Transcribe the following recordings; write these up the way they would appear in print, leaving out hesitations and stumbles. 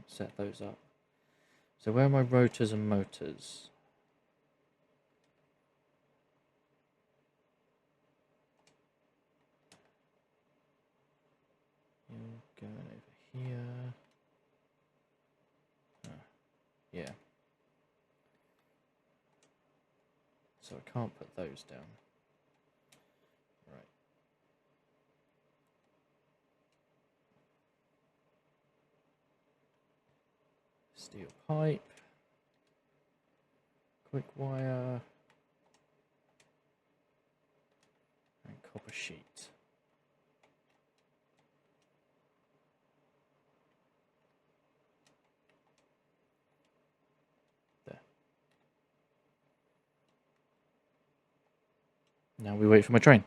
and set those up. So where are my rotors and motors? You're going over here. Yeah. So I can't put those down. Right. Steel pipe. Quick wire. And copper sheet. There. Now we wait for my train.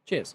Cheers.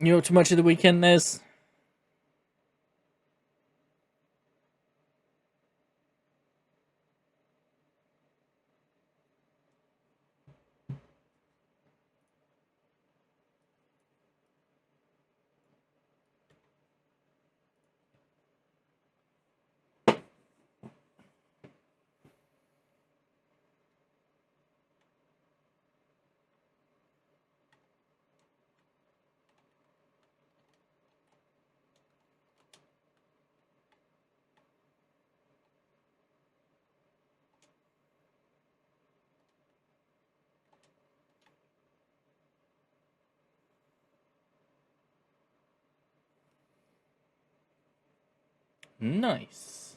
You up to much of the weekend, Nez? Nice.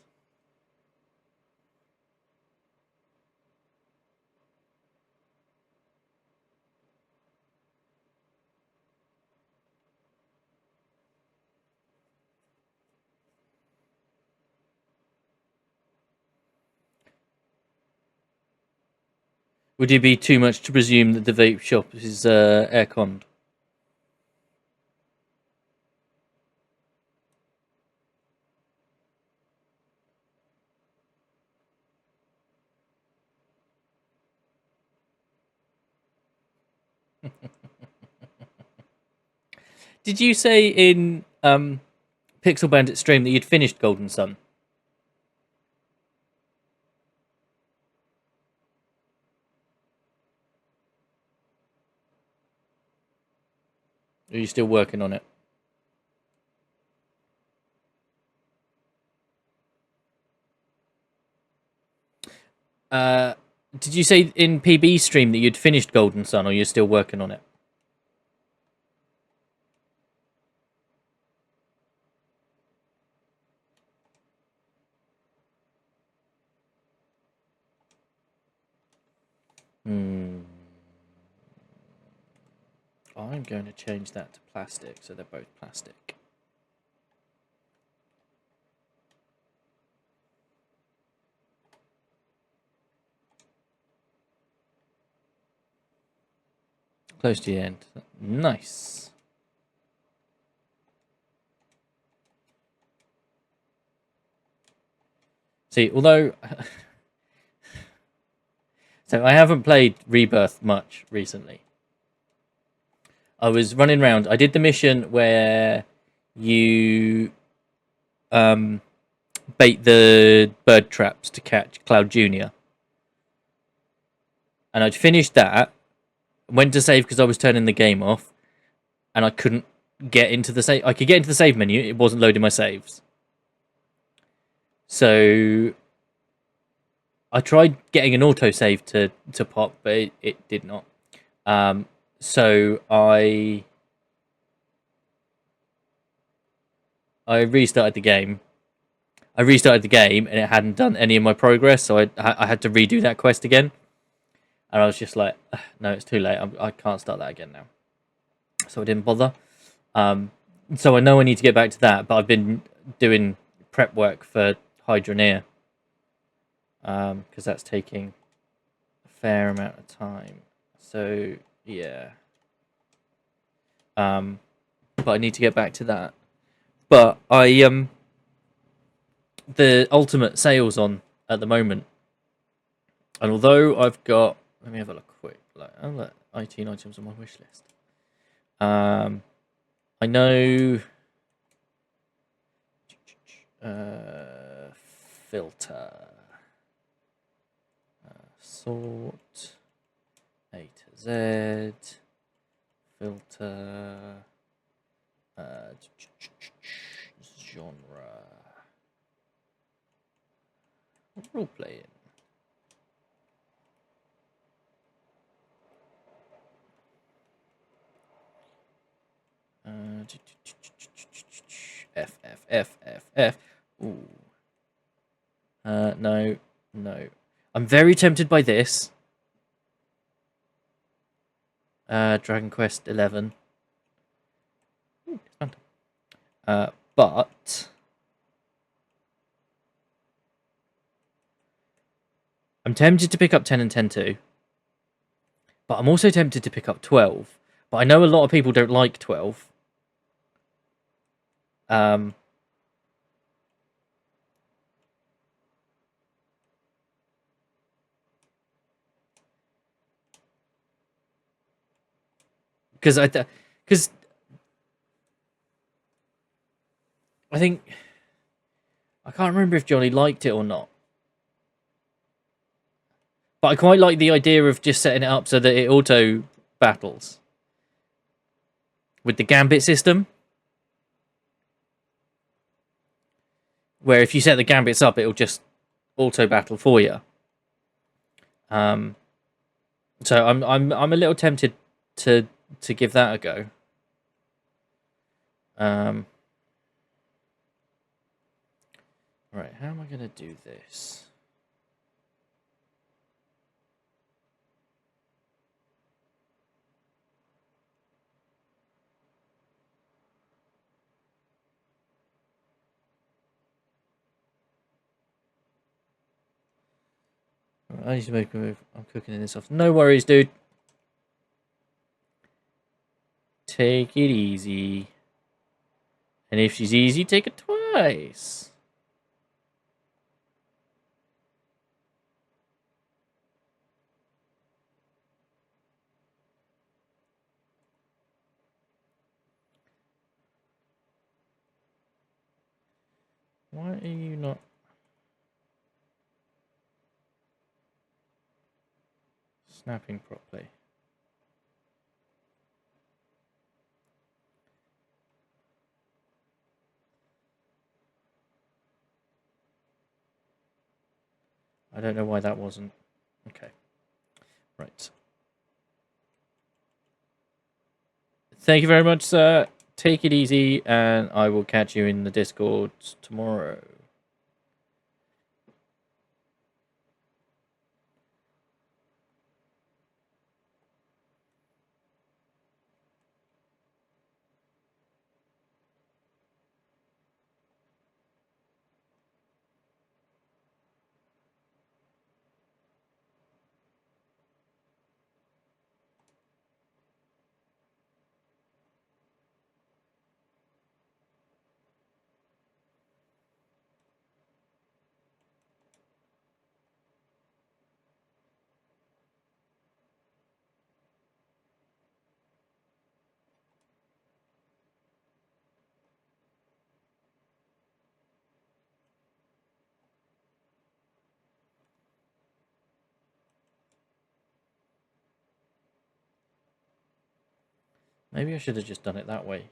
Would it be too much to presume that the vape shop is air-conned? Did you say in Pixel Bandit stream that you'd finished Golden Sun? Or are you still working on it? Did you say in PB stream that you'd finished Golden Sun, or you're still working on it? I'm going to change that to plastic, so they're both plastic. close to the end. Nice. See, although... So I haven't played Rebirth much recently. I was running around. I did the mission where you bait the bird traps to catch Cloud Junior. And I'd finished that, went to save because I was turning the game off, and I couldn't get into the save. I could get into the save menu, it wasn't loading my saves. So I tried getting an autosave to pop, but it did not. So I restarted the game. I restarted the game, and it hadn't done any of my progress, so I had to redo that quest again. And I was just like, no, it's too late. I can't start that again now. So I didn't bother. So I know I need to get back to that, but I've been doing prep work for Hydroneer. Because that's taking a fair amount of time. So, yeah. But I need to get back to that. But the ultimate sale's on at the moment. And although I've got... Let me have a look quick. I'll let 18 items on my wish list. I know... filter... sort... A to Z... Filter... genre... Role playing. F. Ooh. No. I'm very tempted by this. Dragon Quest 11. Ooh, but I'm tempted to pick up 10 and 10 too. But I'm also tempted to pick up 12. But I know a lot of people don't like 12. Because I think I can't remember if Johnny liked it or not. But I quite like the idea of just setting it up so that it auto battles with the gambit system. Where if you set the gambits up, it'll just auto battle for you. So I'm a little tempted to give that a go. Right, how am I going to do this? Right, I need to make a move. I'm cooking this off. No worries, dude. Take it easy. And if she's easy, take it twice. Why are you not snapping properly? I don't know why that wasn't. Okay. Right. Thank you very much, sir. Take it easy, and I will catch you in the Discord tomorrow. Maybe I should have just done it that way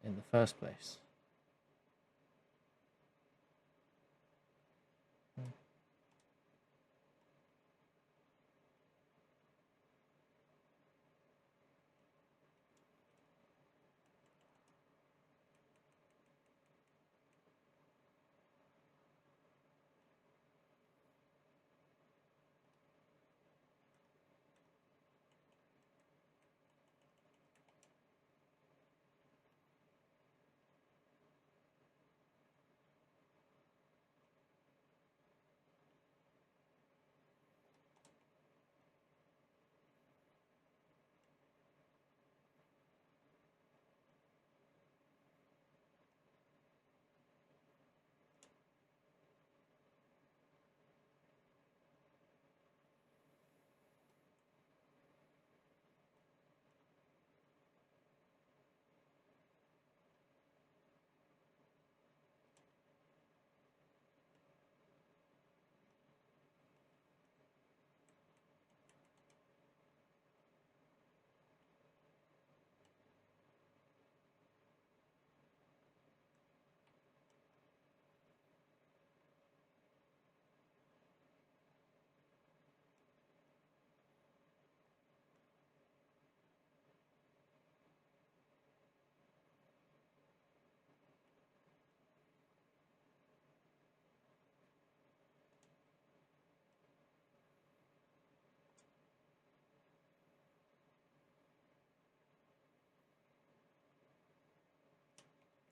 in the first place.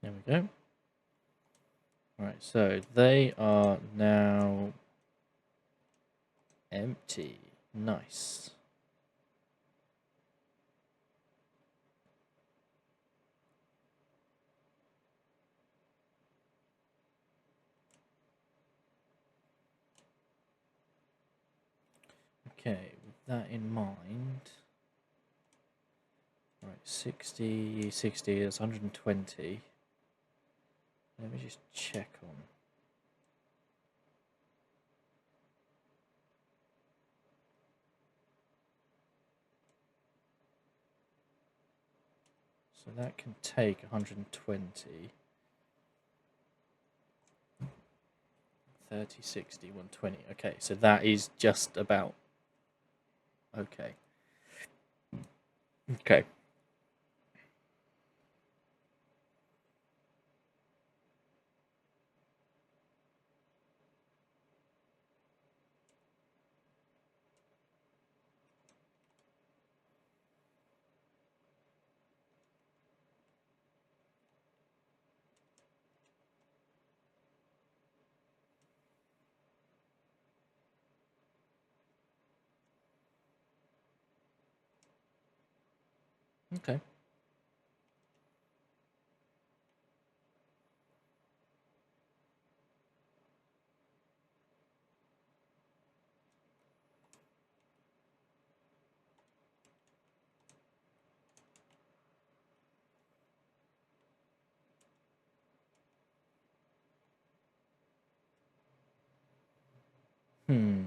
There we go. Right, so they are now empty. Nice. Okay, with that in mind, right, 60, 60, that's 120. Let me just check on. So that can take 120. 30, 60, 120. Okay, so that is just about okay. Okay. Okay. Hmm.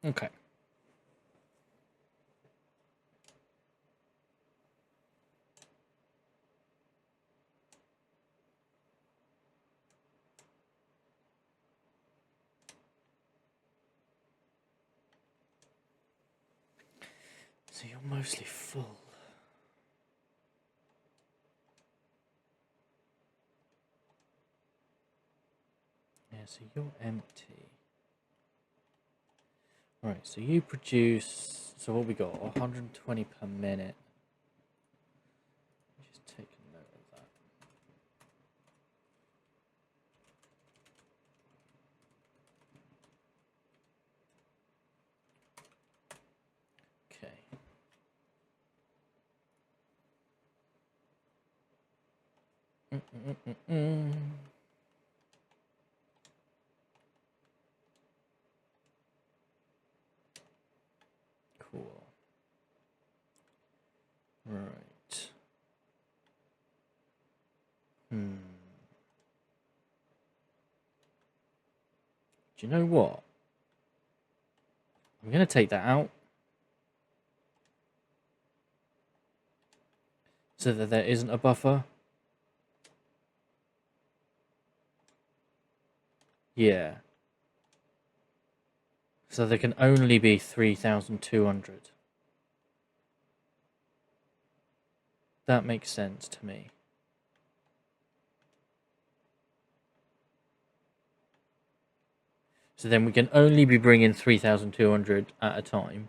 Okay. So you're mostly full. Yeah, so you're empty. Right, so you produce, so what we got, 120 per minute. Just take a note of that. Okay. Cool. Right. Do you know what? I'm going to take that out so that there isn't a buffer. Yeah. So there can only be 3,200. That makes sense to me. So then we can only be bringing 3,200 at a time.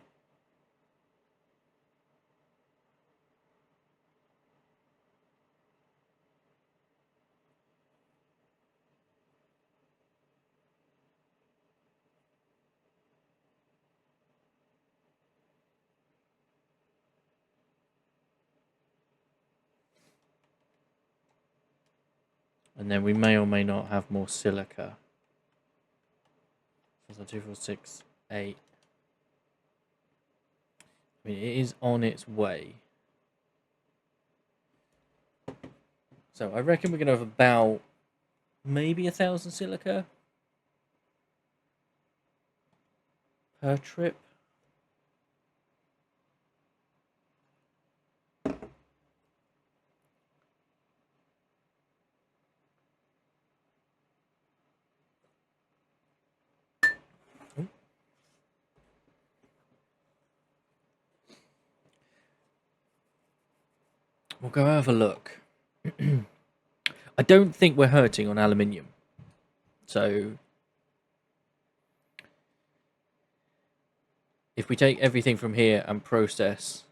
And then we may or may not have more silica. So 2, 4, 6, 8. I mean, it is on its way. So I reckon we're going to have about maybe 1,000 silica per trip. We'll go have a look. I don't think we're hurting on aluminium. So if we take everything from here and process...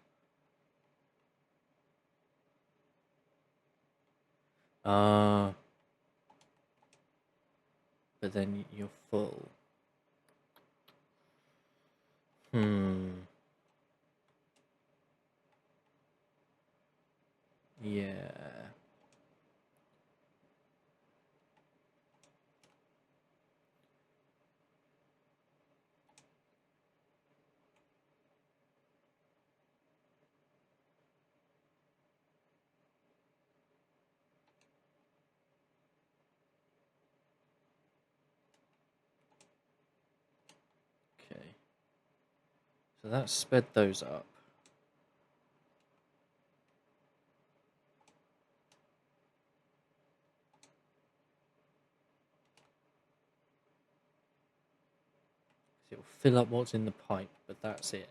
but then you're full. Yeah. Okay. So that sped those up. So it'll fill up what's in the pipe, but that's it.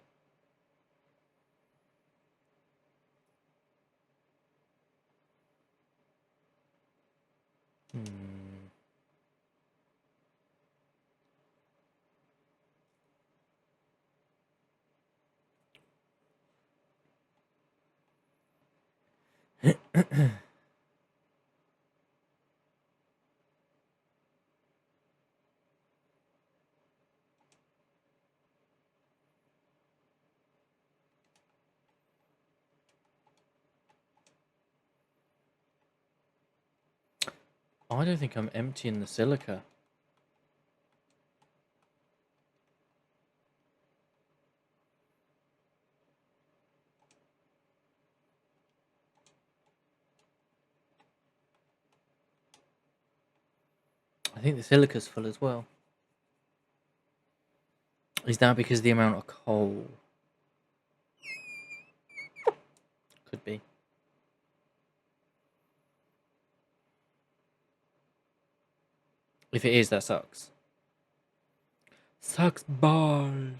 I don't think I'm emptying the silica. I think the silica's full as well. Is that because of the amount of coal? Could be. If it is, that sucks. Sucks balls.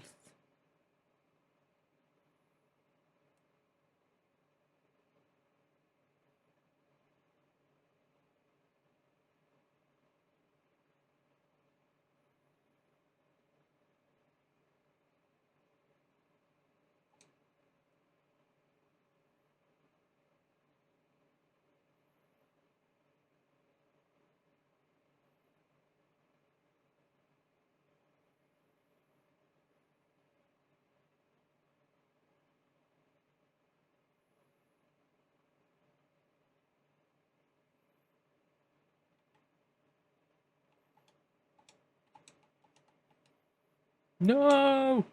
No!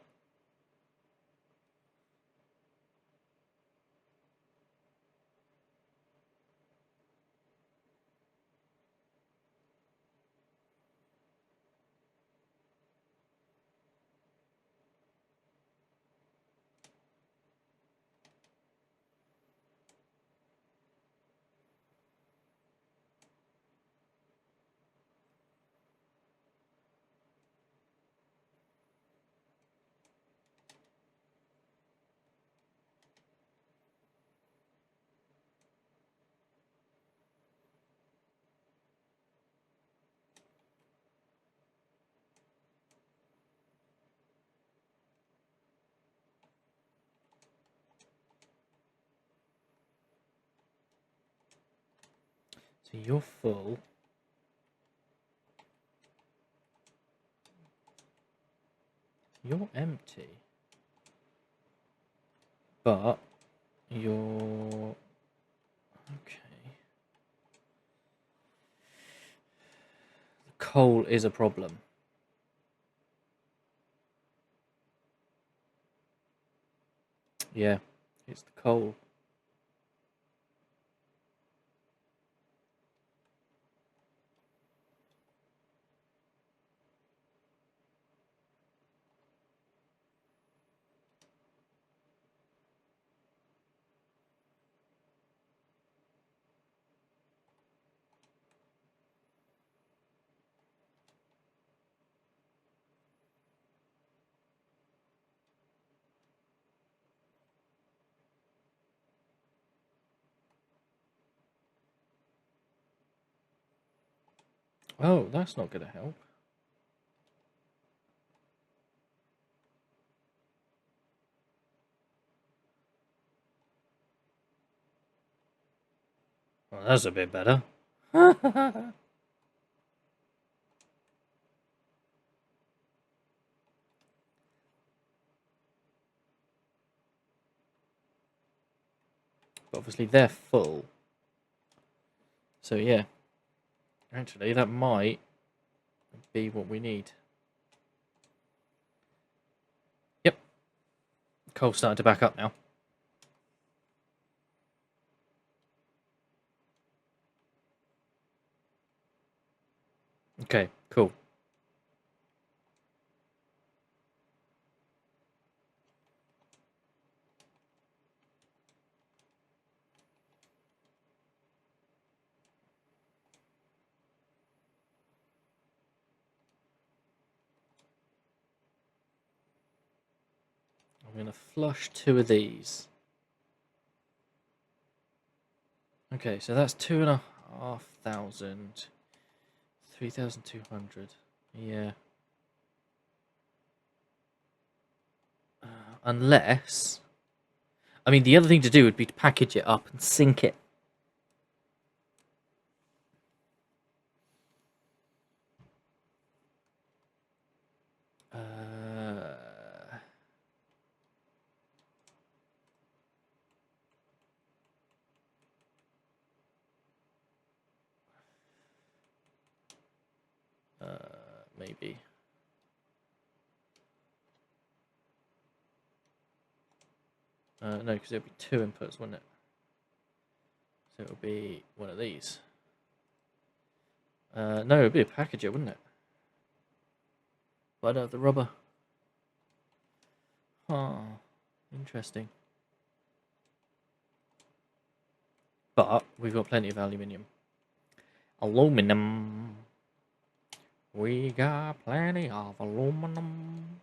So you're full. You're empty. But you're... Okay. The coal is a problem. Yeah, it's the coal. Oh, that's not going to help. Well, that's a bit better. But obviously they're full. So yeah. Actually, that might be what we need. Yep. Coal's starting to back up now. Okay, cool. I'm going to flush 2 of these. Okay, so that's 2,500. 3,200. Yeah. Unless... I mean, the other thing to do would be to package it up and sink it. Maybe. No, because it would be 2 inputs, wouldn't it? So it would be one of these. No, it would be a packager, wouldn't it? But I don't have the rubber. Huh. Interesting. But we've got plenty of aluminium. Aluminum. We got plenty of aluminum.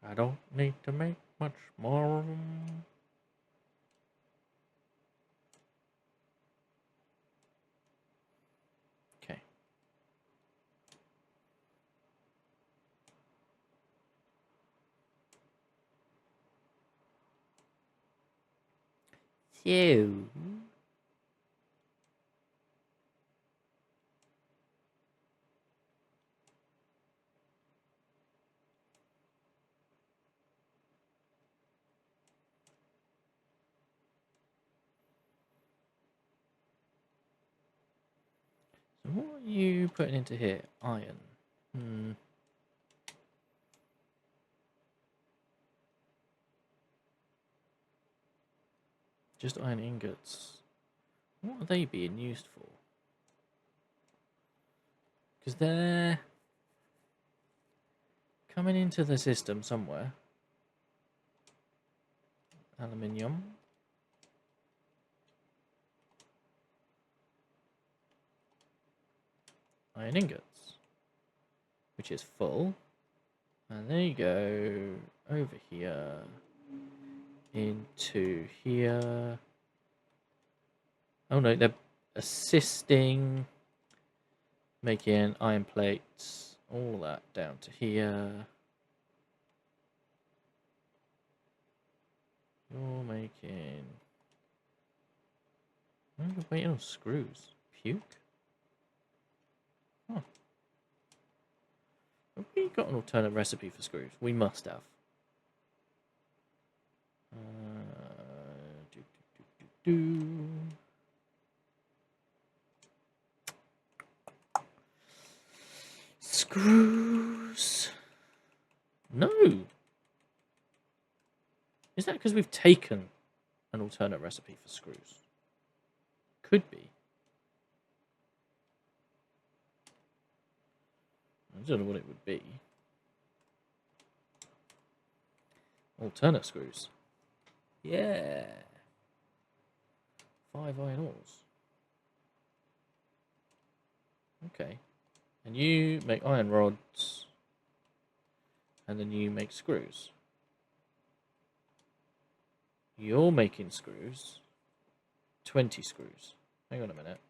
I don't need to make much more. Okay. So... So what are you putting into here? Iron. Just iron ingots. What are they being used for? Because they're coming into the system somewhere. Aluminium. Iron ingots. Which is full. And there you go. Over here. Into here. Oh no, they're assisting. Making iron plates. All that down to here. You're making... Oh, you're waiting on screws. Puke? Oh. Have we got an alternate recipe for screws? We must have. Screws. No. Is that because we've taken an alternate recipe for screws? Could be. I don't know what it would be. Alternate screws. Yeah. 5 iron ores. Okay. And you make iron rods. And then you make screws. You're making screws. 20 screws. Hang on a minute.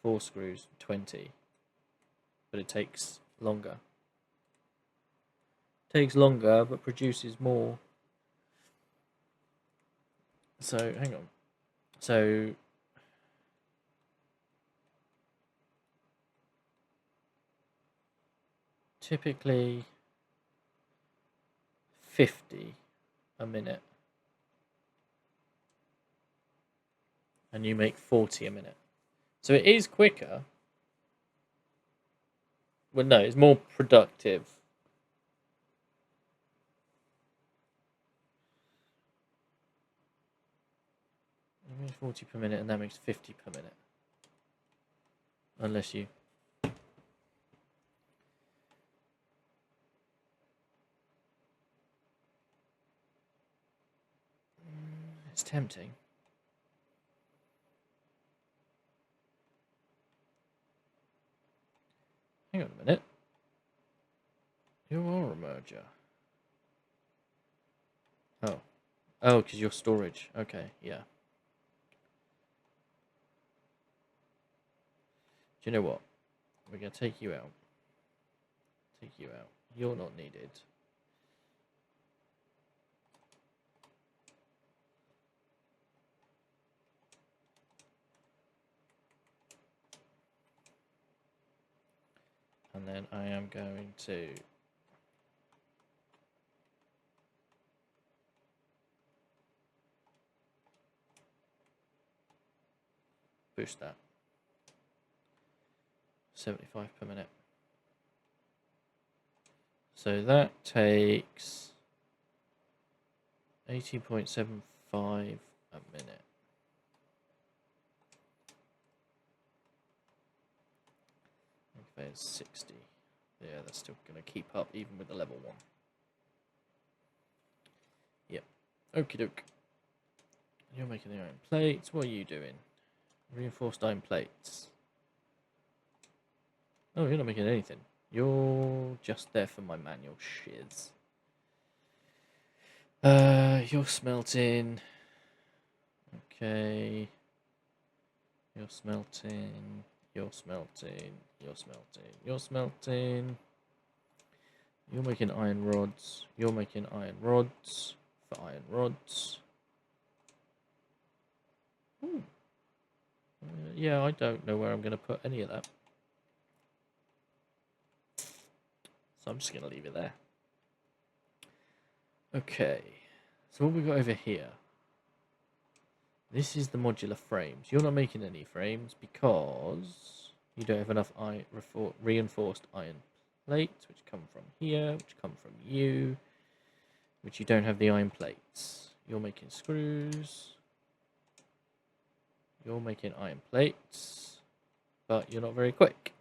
4 screws, 20. But it takes longer. Takes longer, but produces more. So, hang on. So, typically 50 a minute. And you make 40 a minute. So it is quicker. Well, no, it's more productive. It makes 40 per minute, and that makes 50 per minute. Unless you... It's tempting. Hang on a minute. You are a merger. Oh. Oh, because you're storage. Okay, yeah. Do you know what? We're going to take you out. Take you out. You're not needed. And then I am going to boost that. 75 per minute. So that takes 18.75 a minute. Okay, it's 60. Yeah, that's still going to keep up even with the level 1. Yep. Okie doke. You're making the iron plates. What are you doing? Reinforced iron plates. Oh, you're not making anything. You're just there for my manual shiz. You're smelting. Okay. You're smelting. You're smelting. You're smelting. You're smelting. You're making iron rods. You're making iron rods for iron rods. Ooh. Yeah, I don't know where I'm going to put any of that. So I'm just going to leave it there. Okay. So what we got over here? This is the modular frames. You're not making any frames because You don't have enough reinforced iron plates, which come from here, which come from you, which you don't have the iron plates. You're making screws. You're making iron plates, but you're not very quick.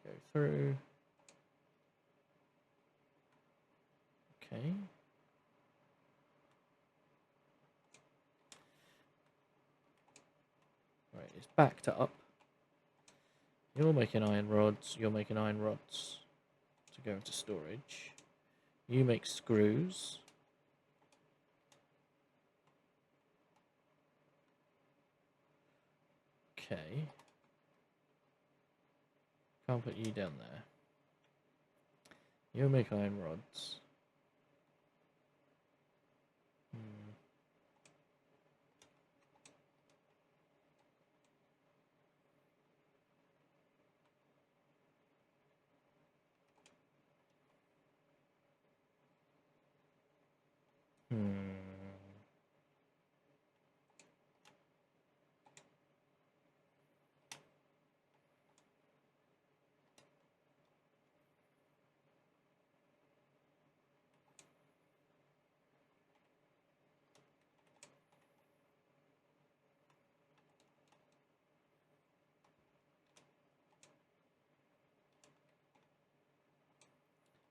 Go through. Okay. Right, it's backed up. You're making iron rods. You're making iron rods to go into storage. You make screws. Okay. Can't put you down there. You'll make iron rods.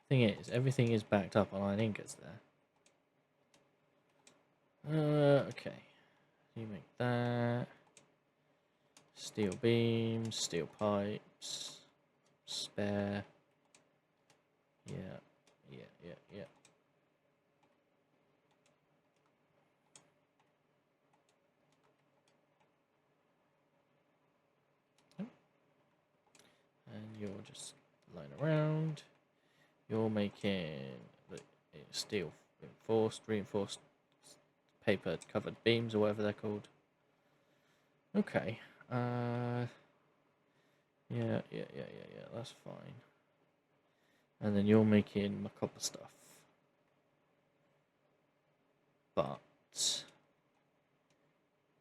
Thing is, everything is backed up on iron ingots there. Okay. You make that. Steel beams, steel pipes, spare. Yeah. And you're just lying around. You're making the steel reinforced paper covered beams or whatever they're called. Okay. Yeah, that's fine. And then you're making my copper stuff. But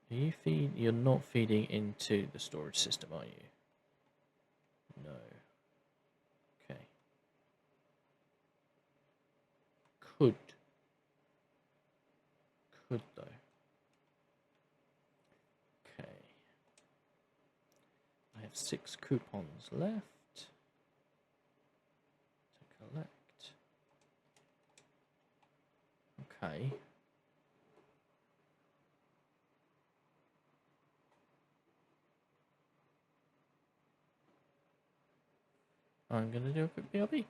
you're not feeding into the storage system, are you? No. Okay. Could though. Okay. I have 6 coupons left to collect. Okay. I'm going to do a quick BRB.